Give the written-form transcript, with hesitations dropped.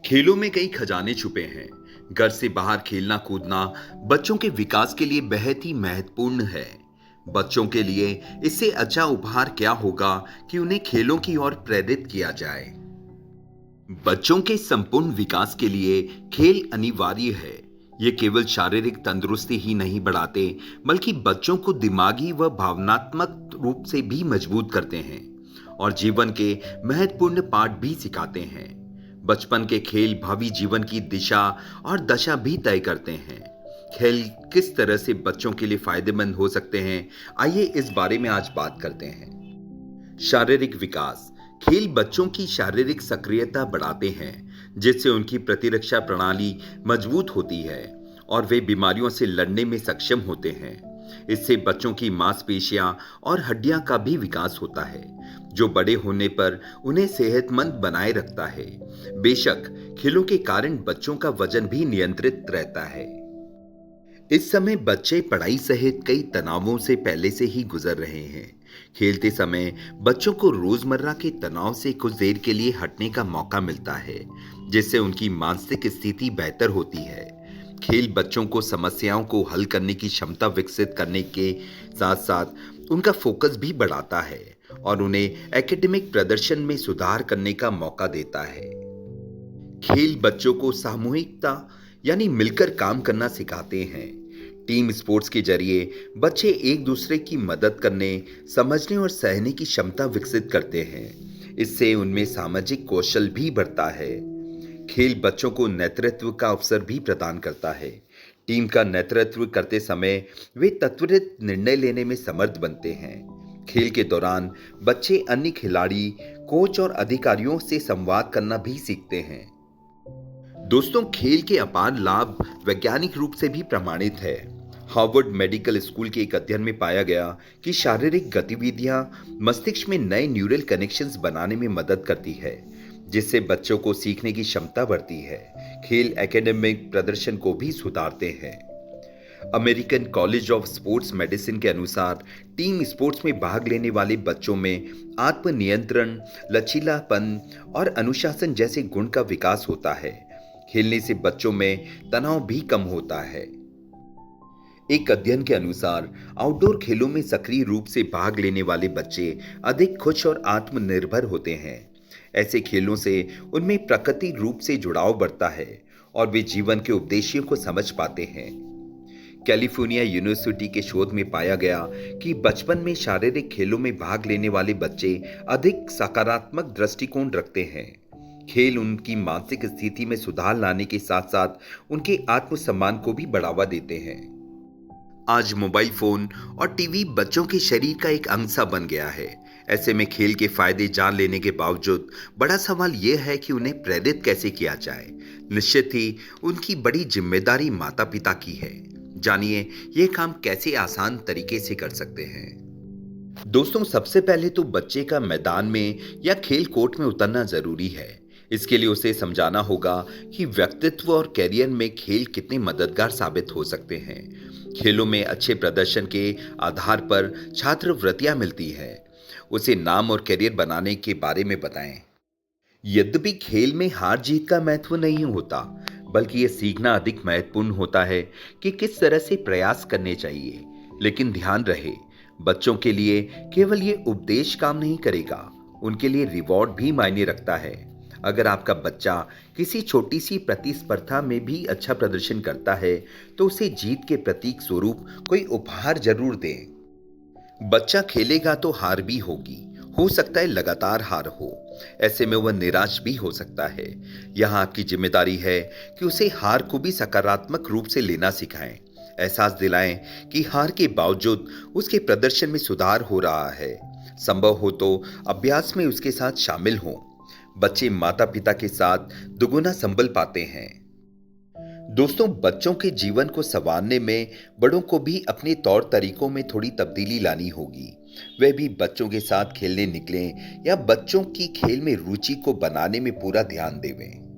खेलों में कई खजाने छुपे हैं। घर से बाहर खेलना कूदना बच्चों के विकास के लिए बेहद ही महत्वपूर्ण है। बच्चों के लिए इससे अच्छा उपहार क्या होगा कि उन्हें खेलों की ओर प्रेरित किया जाए। बच्चों के संपूर्ण विकास के लिए खेल अनिवार्य है। ये केवल शारीरिक तंदुरुस्ती ही नहीं बढ़ाते, बल्कि बच्चों को दिमागी व भावनात्मक रूप से भी मजबूत करते हैं और जीवन के महत्वपूर्ण पाठ भी सिखाते हैं। बचपन के खेल भावी जीवन की दिशा और दशा भी तय करते हैं। खेल किस तरह से बच्चों के लिए फायदेमंद हो सकते हैं, आइए इस बारे में आज बात करते हैं। शारीरिक विकास। खेल बच्चों की शारीरिक सक्रियता बढ़ाते हैं, जिससे उनकी प्रतिरक्षा प्रणाली मजबूत होती है और वे बीमारियों से लड़ने में सक्षम होते हैं। इससे बच्चों की मांसपेशियां और हड्डियां का भी विकास होता है, जो बड़े होने पर उन्हें सेहतमंद बनाए रखता है। बेशक खेलों के कारण बच्चों का वजन भी नियंत्रित रहता है। इस समय बच्चे पढ़ाई सहित कई तनावों से पहले से ही गुजर रहे हैं। खेलते समय बच्चों को रोजमर्रा के तनाव से कुछ देर के लिए हटने का मौका मिलता है, जिससे उनकी मानसिक स्थिति बेहतर होती है। खेल बच्चों को समस्याओं को हल करने की क्षमता विकसित करने के साथ साथ उनका फोकस भी बढ़ाता है और उन्हें एकेडमिक प्रदर्शन में सुधार करने का मौका देता है। खेल बच्चों को सामूहिकता यानी मिलकर काम करना सिखाते हैं। टीम स्पोर्ट्स के जरिए बच्चे एक दूसरे की मदद करने, समझने और सहने की क्षमता विकसित करते हैं। इससे उनमें सामाजिक कौशल भी बढ़ता है। खेल बच्चों को नेतृत्व का अवसर भी प्रदान करता है। टीम का नेतृत्व करते समय वे त्वरित निर्णय लेने में समर्थ बनते हैं। खेल के दौरान बच्चे अन्य खिलाड़ी, कोच और अधिकारियों से संवाद करना भी सीखते हैं। दोस्तों, खेल के अपार लाभ वैज्ञानिक रूप से भी प्रमाणित है। हार्वर्ड मेडिकल स्कूल के एक अध्ययन में पाया गया कि शारीरिक गतिविधियां मस्तिष्क में नए न्यूरल कनेक्शंस बनाने में मदद करती है, जिससे बच्चों को सीखने की क्षमता बढ़ती है। खेल एकेडमिक प्रदर्शन को भी सुधारते हैं। American college of sports medicine के अनुसार टीम स्पोर्ट्स में भाग लेने वाले बच्चों में आत्मनियंत्रण, लचीलापन और अनुशासन जैसे गुण का विकास होता है। खेलने से बच्चों में तनाव भी कम होता है। एक अध्ययन के अनुसार आउटडोर खेलों में सक्रिय रूप से भाग लेने वाले बच्चे अधिक खुश और आत्मनिर्भर होते हैं। ऐसे खेलों से उनमें प्राकृतिक रूप से जुड़ाव बढ़ता है और वे जीवन के उद्देश्यों को समझ पाते हैं। कैलिफोर्निया यूनिवर्सिटी के शोध में पाया गया कि बचपन में शारीरिक खेलों में भाग लेने वाले बच्चे अधिक सकारात्मक दृष्टिकोण रखते हैं। खेल उनकी मानसिक स्थिति में सुधार लाने के साथ साथ उनके आत्मसम्मान को भी बढ़ावा देते हैं। आज मोबाइल फोन और टीवी बच्चों के शरीर का एक अंग सा बन गया है। ऐसे में खेल के फायदे जान लेने के बावजूद बड़ा सवाल यह है कि उन्हें प्रेरित कैसे किया जाए। निश्चित ही उनकी बड़ी जिम्मेदारी माता पिता की है। जानिए यह काम कैसे आसान तरीके से कर सकते हैं। दोस्तों, सबसे पहले तो बच्चे का मैदान में या खेल कोर्ट में उतरना जरूरी है। इसके लिए उसे समझाना होगा कि व्यक्तित्व और करियर में खेल कितने मददगार साबित हो सकते हैं। खेलों में अच्छे प्रदर्शन के आधार पर छात्रवृत्तियां मिलती है। उसे नाम और करियर बनाने के बारे में बताएं। यद्यपि खेल में हार जीत का महत्व नहीं होता, बल्कि यह सीखना अधिक महत्वपूर्ण होता है कि किस तरह से प्रयास करने चाहिए। लेकिन ध्यान रहे, बच्चों के लिए केवल ये उपदेश काम नहीं करेगा, उनके लिए रिवॉर्ड भी मायने रखता है। अगर आपका बच्चा किसी छोटी सी प्रतिस्पर्धा में भी अच्छा प्रदर्शन करता है, तो उसे जीत के प्रतीक स्वरूप कोई उपहार जरूर दें। बच्चा खेलेगा तो हार भी होगी, हो सकता है लगातार हार हो। ऐसे में वह निराश भी हो सकता है। यहाँ आपकी जिम्मेदारी है कि उसे हार को भी सकारात्मक रूप से लेना सिखाएं। एहसास दिलाएं कि हार के बावजूद उसके प्रदर्शन में सुधार हो रहा है। संभव हो तो अभ्यास में उसके साथ शामिल हों। बच्चे माता पिता के साथ दुगुना संभल पाते हैं। दोस्तों, बच्चों के जीवन को संवारने में बड़ों को भी अपने तौर तरीकों में थोड़ी तब्दीली लानी होगी। वे भी बच्चों के साथ खेलने निकलें या बच्चों की खेल में रुचि को बनाने में पूरा ध्यान देवें।